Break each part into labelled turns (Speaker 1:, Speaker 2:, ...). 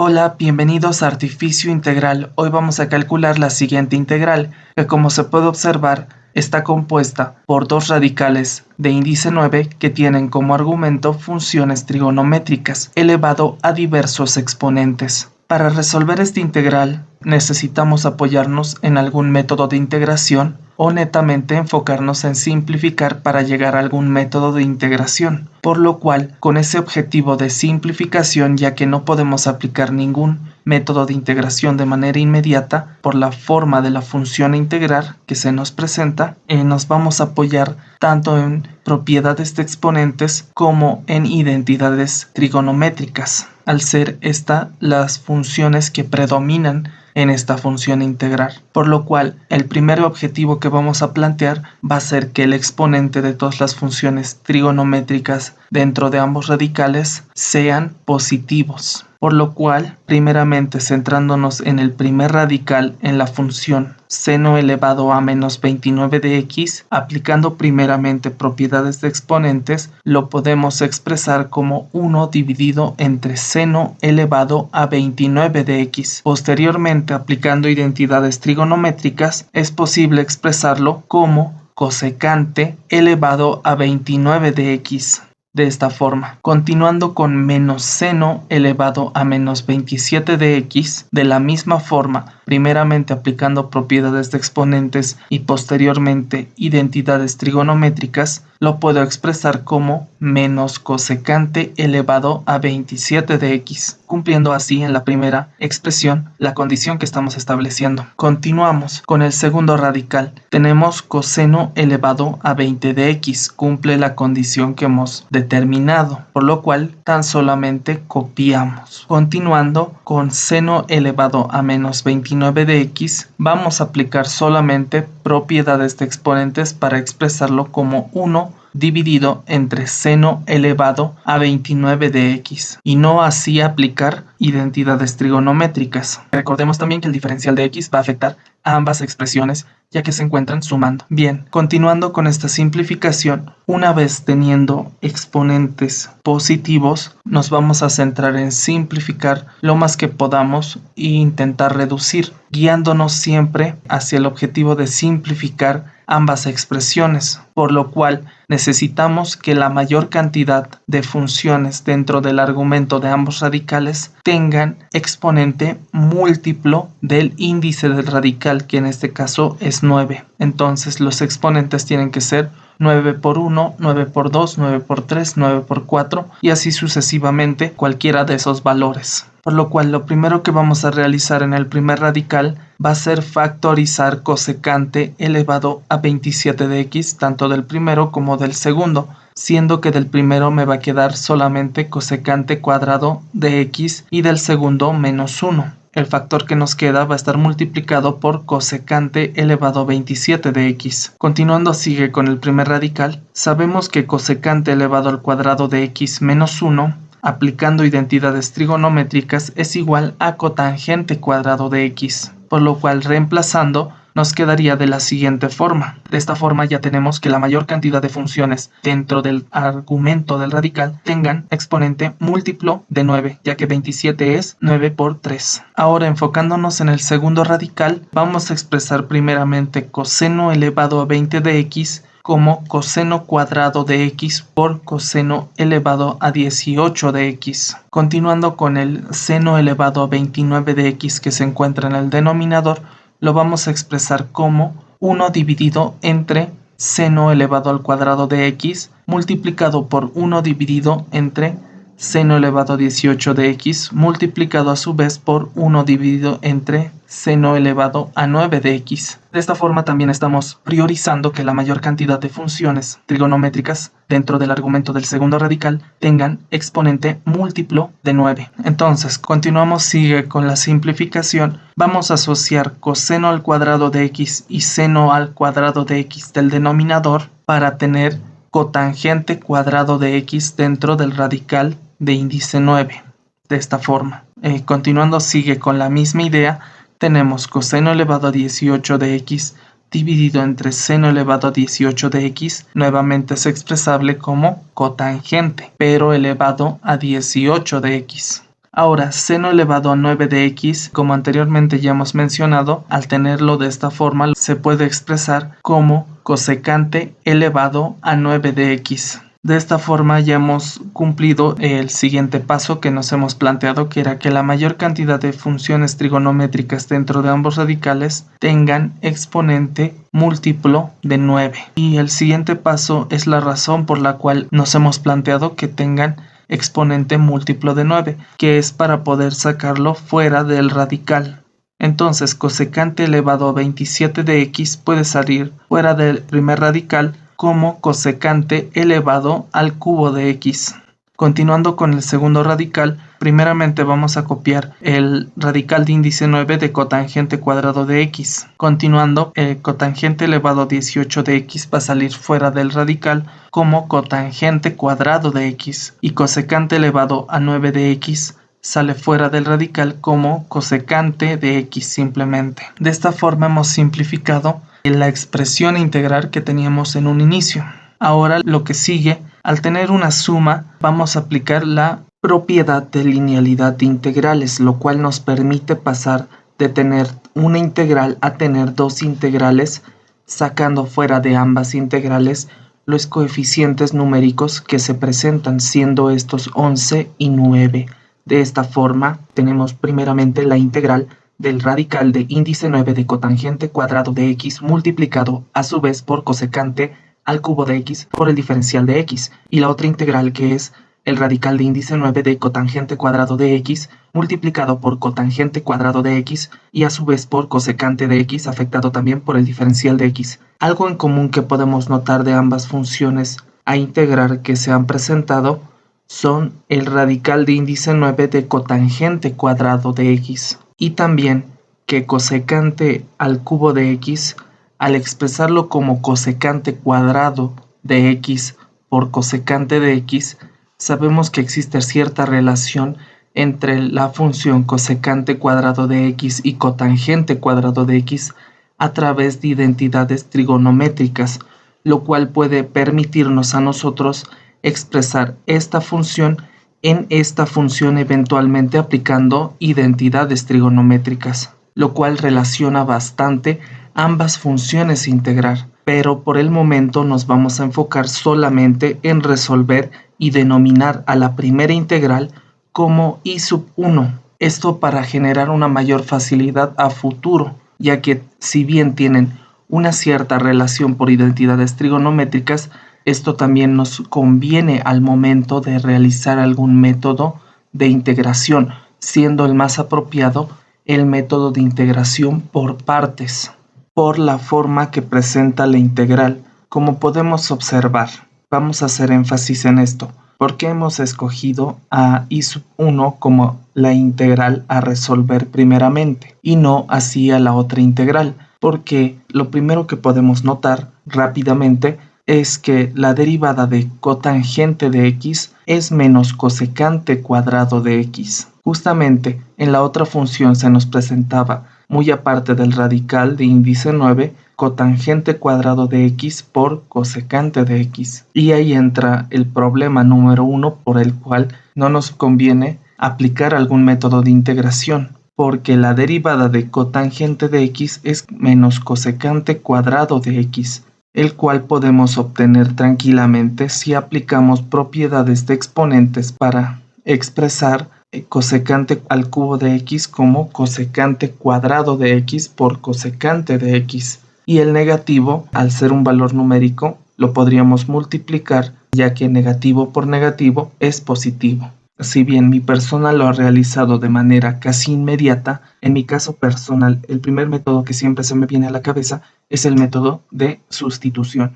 Speaker 1: Hola, bienvenidos a Artificio Integral. Hoy vamos a calcular la siguiente integral, que como se puede observar, está compuesta por dos radicales de índice 9 que tienen como argumento funciones trigonométricas elevado a diversos exponentes. Para resolver esta integral, necesitamos apoyarnos en algún método de integración o netamente enfocarnos en simplificar para llegar a algún método de integración, por lo cual, con ese objetivo de simplificación, ya que no podemos aplicar ningún método de integración de manera inmediata por la forma de la función a integrar que se nos presenta, nos vamos a apoyar tanto en propiedades de exponentes como en identidades trigonométricas, al ser estas las funciones que predominan en esta función a integrar, por lo cual el primer objetivo que vamos a plantear va a ser que el exponente de todas las funciones trigonométricas dentro de ambos radicales sean positivos, por lo cual primeramente centrándonos en el primer radical en la función seno elevado a menos 29 de x, aplicando primeramente propiedades de exponentes, lo podemos expresar como 1 dividido entre seno elevado a 29 de x. Posteriormente, aplicando identidades trigonométricas, es posible expresarlo como cosecante elevado a 29 de x. De esta forma, continuando con menos seno elevado a menos 27 de x, de la misma forma, primeramente aplicando propiedades de exponentes y posteriormente identidades trigonométricas, lo puedo expresar como menos cosecante elevado a 27 de x, cumpliendo así en la primera expresión la condición que estamos estableciendo. Continuamos con el segundo radical. Tenemos coseno elevado a 20 de x, cumple la condición que hemos determinado, por lo cual tan solamente copiamos. Continuando con seno elevado a menos 29 de x, vamos a aplicar solamente propiedades de exponentes para expresarlo como 1 dividido entre seno elevado a 29 de x, y no así aplicar identidades trigonométricas. Recordemos también que el diferencial de x va a afectar a ambas expresiones, ya que se encuentran sumando. Bien, continuando con esta simplificación, una vez teniendo exponentes positivos, nos vamos a centrar en simplificar lo más que podamos e intentar reducir, guiándonos siempre hacia el objetivo de simplificar ambas expresiones, por lo cual necesitamos que la mayor cantidad de funciones dentro del argumento de ambos radicales tengan exponente múltiplo del índice del radical, que en este caso es 9. Entonces los exponentes tienen que ser 9 por 1, 9 por 2, 9 por 3, 9 por 4 y así sucesivamente cualquiera de esos valores. Por lo cual lo primero que vamos a realizar en el primer radical va a ser factorizar cosecante elevado a 27 de x, tanto del primero como del segundo, siendo que del primero me va a quedar solamente cosecante cuadrado de x y del segundo menos 1. El factor que nos queda va a estar multiplicado por cosecante elevado a 27 de x. Continuando sigue con el primer radical, sabemos que cosecante elevado al cuadrado de x menos 1, aplicando identidades trigonométricas, es igual a cotangente cuadrado de x, por lo cual reemplazando nos quedaría de la siguiente forma. De esta forma ya tenemos que la mayor cantidad de funciones dentro del argumento del radical tengan exponente múltiplo de 9, ya que 27 es 9 por 3. Ahora, enfocándonos en el segundo radical, vamos a expresar primeramente coseno elevado a 20 de x como coseno cuadrado de x por coseno elevado a 18 de x. Continuando con el seno elevado a 29 de x que se encuentra en el denominador, lo vamos a expresar como 1 dividido entre seno elevado al cuadrado de x multiplicado por 1 dividido entre seno elevado a 18 de x multiplicado a su vez por 1 dividido entre seno elevado a 9 de x. De esta forma también estamos priorizando que la mayor cantidad de funciones trigonométricas dentro del argumento del segundo radical tengan exponente múltiplo de 9. Entonces, continuamos, sigue con la simplificación. Vamos a asociar coseno al cuadrado de x y seno al cuadrado de x del denominador para tener cotangente cuadrado de x dentro del radical de índice 9. De esta forma. Continuando, sigue con la misma idea. Tenemos coseno elevado a 18 de x dividido entre seno elevado a 18 de x, nuevamente es expresable como cotangente, pero elevado a 18 de x. Ahora, seno elevado a 9 de x, como anteriormente ya hemos mencionado, al tenerlo de esta forma se puede expresar como cosecante elevado a 9 de x. De esta forma ya hemos cumplido el siguiente paso que nos hemos planteado, que era que la mayor cantidad de funciones trigonométricas dentro de ambos radicales tengan exponente múltiplo de 9. Y el siguiente paso es la razón por la cual nos hemos planteado que tengan exponente múltiplo de 9, que es para poder sacarlo fuera del radical. Entonces, cosecante elevado a 27 de x puede salir fuera del primer radical como cosecante elevado al cubo de x. Continuando con el segundo radical, primeramente vamos a copiar el radical de índice 9 de cotangente cuadrado de x. Continuando, el cotangente elevado a 18 de x va a salir fuera del radical como cotangente cuadrado de x, y cosecante elevado a 9 de x sale fuera del radical como cosecante de x simplemente. De esta forma hemos simplificado la expresión integral que teníamos en un inicio. Ahora lo que sigue, al tener una suma, vamos a aplicar la propiedad de linealidad de integrales, lo cual nos permite pasar de tener una integral a tener dos integrales, sacando fuera de ambas integrales los coeficientes numéricos que se presentan, siendo estos 11 y 9. De esta forma, tenemos primeramente la integral del radical de índice 9 de cotangente cuadrado de x multiplicado a su vez por cosecante al cubo de x por el diferencial de x, y la otra integral que es el radical de índice 9 de cotangente cuadrado de x multiplicado por cotangente cuadrado de x y a su vez por cosecante de x afectado también por el diferencial de x. Algo en común que podemos notar de ambas funciones a integrar que se han presentado son el radical de índice 9 de cotangente cuadrado de x y también que cosecante al cubo de x, al expresarlo como cosecante cuadrado de x por cosecante de x, sabemos que existe cierta relación entre la función cosecante cuadrado de x y cotangente cuadrado de x a través de identidades trigonométricas, lo cual puede permitirnos a nosotros expresar esta función en esta función eventualmente aplicando identidades trigonométricas, lo cual relaciona bastante ambas funciones a integrar, pero por el momento nos vamos a enfocar solamente en resolver y denominar a la primera integral como i sub 1. Esto para generar una mayor facilidad a futuro, ya que si bien tienen una cierta relación por identidades trigonométricas, esto también nos conviene al momento de realizar algún método de integración, siendo el más apropiado el método de integración por partes, por la forma que presenta la integral. Como podemos observar, vamos a hacer énfasis en esto, porque hemos escogido a i sub 1 como la integral a resolver primeramente y no así a la otra integral, porque lo primero que podemos notar rápidamente es que la derivada de cotangente de x es menos cosecante cuadrado de x. Justamente en la otra función se nos presentaba, muy aparte del radical de índice 9, cotangente cuadrado de x por cosecante de x. Y ahí entra el problema número 1 por el cual no nos conviene aplicar algún método de integración, porque la derivada de cotangente de x es menos cosecante cuadrado de x, el cual podemos obtener tranquilamente si aplicamos propiedades de exponentes para expresar cosecante al cubo de x como cosecante cuadrado de x por cosecante de x. Y el negativo, al ser un valor numérico, lo podríamos multiplicar, ya que negativo por negativo es positivo. Si bien mi persona lo ha realizado de manera casi inmediata, en mi caso personal, el primer método que siempre se me viene a la cabeza es el método de sustitución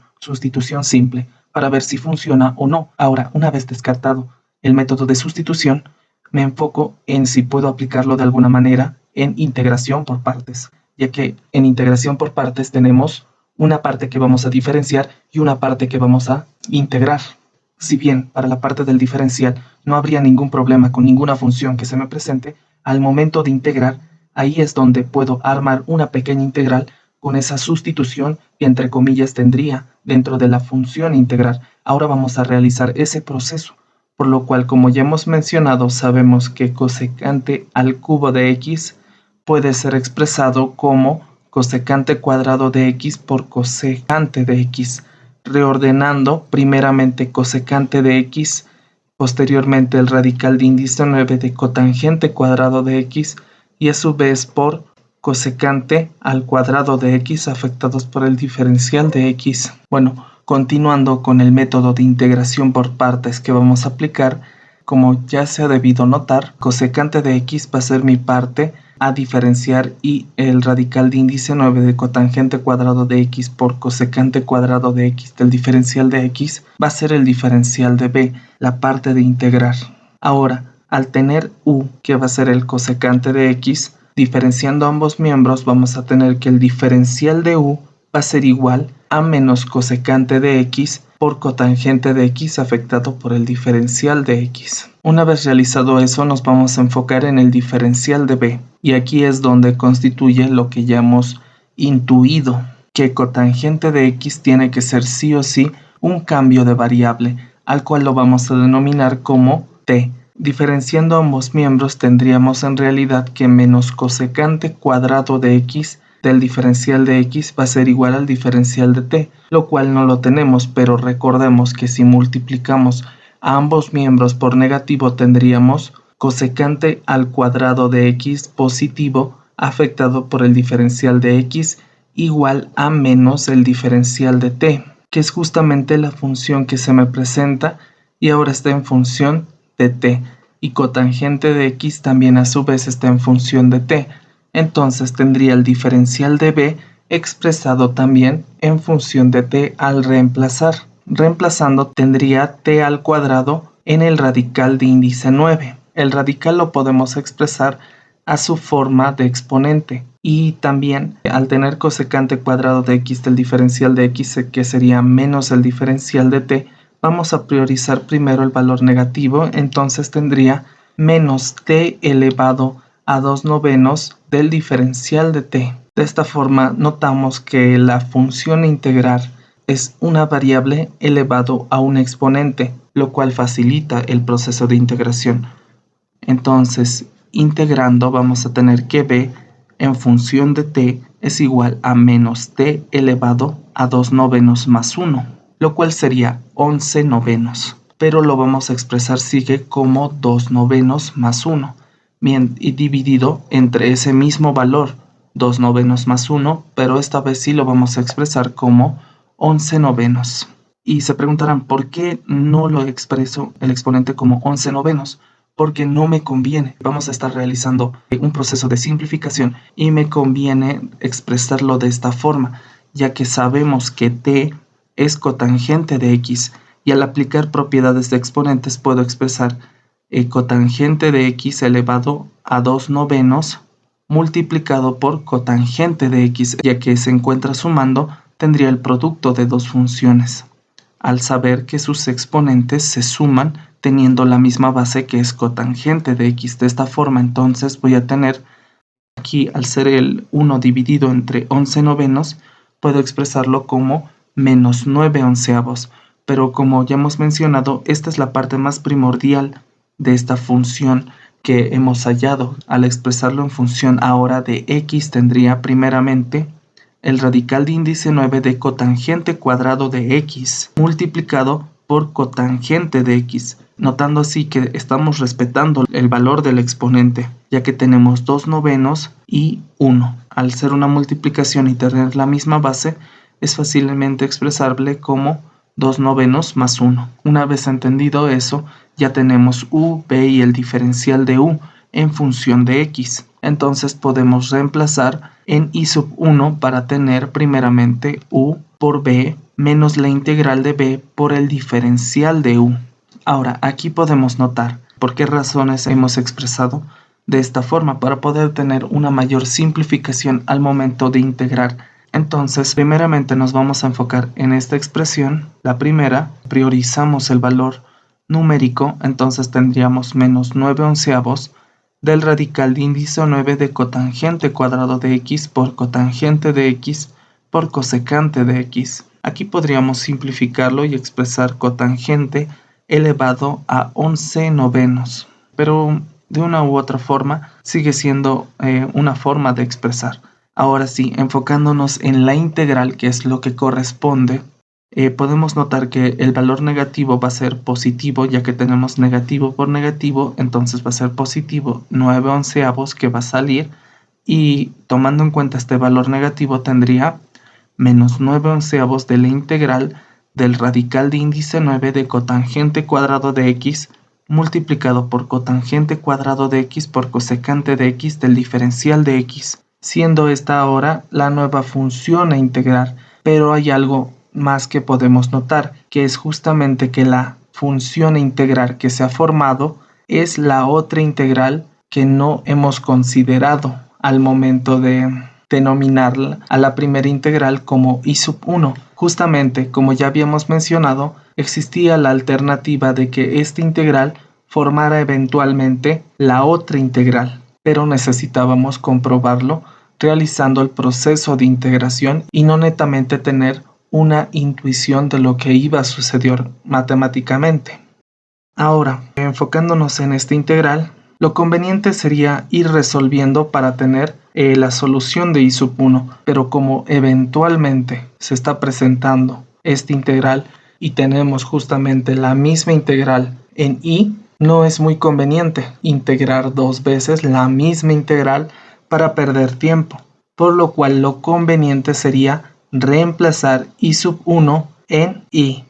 Speaker 1: simple, para ver si funciona o no. Ahora, una vez descartado el método de sustitución, me enfoco en si puedo aplicarlo de alguna manera en integración por partes, ya que en integración por partes tenemos una parte que vamos a diferenciar y una parte que vamos a integrar. Si bien para la parte del diferencial no habría ningún problema con ninguna función que se me presente, al momento de integrar, ahí es donde puedo armar una pequeña integral con esa sustitución que entre comillas tendría dentro de la función integrar. Ahora vamos a realizar ese proceso, por lo cual, como ya hemos mencionado, sabemos que cosecante al cubo de x puede ser expresado como cosecante cuadrado de x por cosecante de x, reordenando primeramente cosecante de x, posteriormente el radical de índice 9 de cotangente cuadrado de x y a su vez por cosecante al cuadrado de x afectados por el diferencial de x. Bueno, continuando con el método de integración por partes que vamos a aplicar, como ya se ha debido notar, cosecante de x va a ser mi parte a diferenciar y el radical de índice 9 de cotangente cuadrado de x por cosecante cuadrado de x del diferencial de x va a ser el diferencial de b, la parte de integrar. Ahora, al tener u, que va a ser el cosecante de x, diferenciando ambos miembros vamos a tener que el diferencial de u va a ser igual a menos cosecante de x por cotangente de x afectado por el diferencial de x. Una vez realizado eso, nos vamos a enfocar en el diferencial de b, y aquí es donde constituye lo que ya hemos intuido, que cotangente de x tiene que ser sí o sí un cambio de variable, al cual lo vamos a denominar como t. Diferenciando ambos miembros tendríamos en realidad que menos cosecante cuadrado de x del diferencial de x va a ser igual al diferencial de t, lo cual no lo tenemos, pero recordemos que si multiplicamos a ambos miembros por negativo tendríamos cosecante al cuadrado de x positivo afectado por el diferencial de x igual a menos el diferencial de t, que es justamente la función que se me presenta y ahora está en función de t, y cotangente de x también a su vez está en función de t. Entonces tendría el diferencial de b expresado también en función de t al reemplazar. Reemplazando tendría t al cuadrado en el radical de índice 9. El radical lo podemos expresar a su forma de exponente. Y también al tener cosecante cuadrado de x del diferencial de x, que sería menos el diferencial de t, vamos a priorizar primero el valor negativo. Entonces tendría menos t elevado a 2/9 del diferencial de t. De esta forma notamos que la función integrar es una variable elevado a un exponente, lo cual facilita el proceso de integración. Entonces, integrando vamos a tener que b en función de t es igual a menos t elevado a 2/9 más 1, lo cual sería 11/9, pero lo vamos a expresar sigue como 2/9 más 1. Bien, y dividido entre ese mismo valor, 2/9 más 1, pero esta vez sí lo vamos a expresar como 11/9. Y se preguntarán, ¿por qué no lo expreso el exponente como 11/9? Porque no me conviene. Vamos a estar realizando un proceso de simplificación y me conviene expresarlo de esta forma, ya que sabemos que t es cotangente de x, y al aplicar propiedades de exponentes puedo expresar cotangente de x elevado a 2/9 multiplicado por cotangente de x, ya que se encuentra sumando, tendría el producto de dos funciones, al saber que sus exponentes se suman teniendo la misma base que es cotangente de x. De esta forma entonces voy a tener aquí, al ser el 1 dividido entre 11/9, puedo expresarlo como menos 9/11, pero como ya hemos mencionado, esta es la parte más primordial de esta función que hemos hallado. Al expresarlo en función ahora de x tendría primeramente el radical de índice 9 de cotangente cuadrado de x multiplicado por cotangente de x, notando así que estamos respetando el valor del exponente, ya que tenemos 2/9 y 1. Al ser una multiplicación y tener la misma base, es fácilmente expresable como 2/9 más 1. Una vez entendido eso, ya tenemos u, b y el diferencial de u en función de x. Entonces podemos reemplazar en i sub 1 para tener primeramente u por b menos la integral de b por el diferencial de u. Ahora, aquí podemos notar por qué razones hemos expresado de esta forma para poder tener una mayor simplificación al momento de integrar. Entonces, primeramente nos vamos a enfocar en esta expresión. La primera, priorizamos el valor numérico, entonces tendríamos menos 9/11 del radical de índice 9 de cotangente cuadrado de x por cotangente de x por cosecante de x. Aquí podríamos simplificarlo y expresar cotangente elevado a 11 novenos. Pero de una u otra forma sigue siendo una forma de expresar. Ahora sí, enfocándonos en la integral, que es lo que corresponde, podemos notar que el valor negativo va a ser positivo, ya que tenemos negativo por negativo, entonces va a ser positivo 9 onceavos que va a salir, y tomando en cuenta este valor negativo tendría menos 9 onceavos de la integral del radical de índice 9 de cotangente cuadrado de x multiplicado por cotangente cuadrado de x por cosecante de x del diferencial de x, siendo esta ahora la nueva función a integrar. Pero hay algo más que podemos notar, que es justamente que la función a integrar que se ha formado es la otra integral que no hemos considerado al momento de denominar a la primera integral como I sub 1. Justamente, como ya habíamos mencionado, existía la alternativa de que esta integral formara eventualmente la otra integral, pero necesitábamos comprobarlo realizando el proceso de integración y no netamente tener una intuición de lo que iba a suceder matemáticamente. Ahora, enfocándonos en esta integral, lo conveniente sería ir resolviendo para tener la solución de I sub 1, pero como eventualmente se está presentando esta integral y tenemos justamente la misma integral en I, no es muy conveniente integrar dos veces la misma integral para perder tiempo, por lo cual lo conveniente sería reemplazar I sub 1 en I,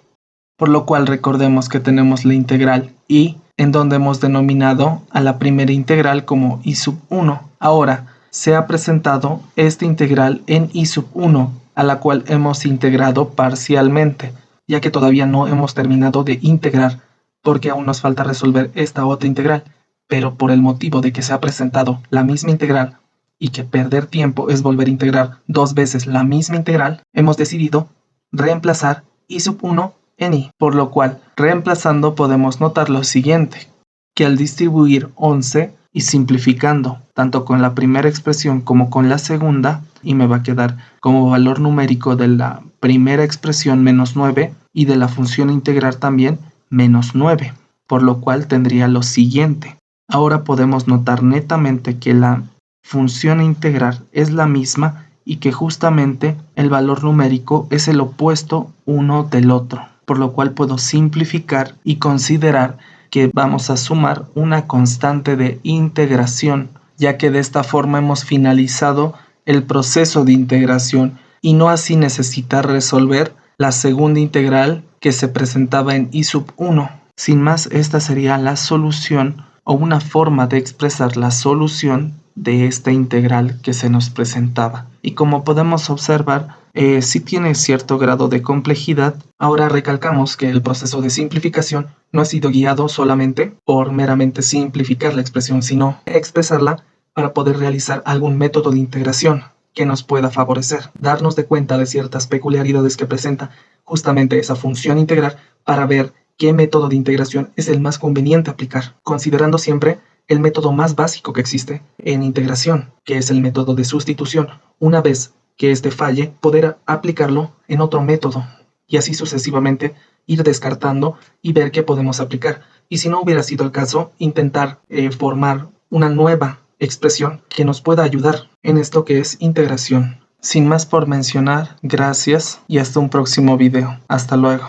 Speaker 1: por lo cual recordemos que tenemos la integral I, en donde hemos denominado a la primera integral como I sub 1. Ahora, se ha presentado esta integral en I sub 1, a la cual hemos integrado parcialmente, ya que todavía no hemos terminado de integrar, porque aún nos falta resolver esta otra integral, pero por el motivo de que se ha presentado la misma integral y que perder tiempo es volver a integrar dos veces la misma integral, hemos decidido reemplazar I sub 1 en I, por lo cual, reemplazando podemos notar lo siguiente, que al distribuir 11 y simplificando tanto con la primera expresión como con la segunda, y me va a quedar como valor numérico de la primera expresión menos 9 y de la función integrar también menos 9, por lo cual tendría lo siguiente. Ahora podemos notar netamente que la función a integrar es la misma y que justamente el valor numérico es el opuesto uno del otro, por lo cual puedo simplificar y considerar que vamos a sumar una constante de integración, ya que de esta forma hemos finalizado el proceso de integración y no así necesitar resolver la segunda integral que se presentaba en I sub 1. Sin más, esta sería la solución o una forma de expresar la solución de esta integral que se nos presentaba. Y como podemos observar, sí tiene cierto grado de complejidad. Ahora recalcamos que el proceso de simplificación no ha sido guiado solamente por meramente simplificar la expresión, sino expresarla para poder realizar algún método de integración que nos pueda favorecer, darnos de cuenta de ciertas peculiaridades que presenta justamente esa función integrar para ver qué método de integración es el más conveniente aplicar, considerando siempre el método más básico que existe en integración, que es el método de sustitución. Una vez que este falle, poder aplicarlo en otro método y así sucesivamente ir descartando y ver qué podemos aplicar. Y si no hubiera sido el caso, intentar formar una nueva expresión que nos pueda ayudar en esto que es integración. Sin más por mencionar, gracias y hasta un próximo video. Hasta luego.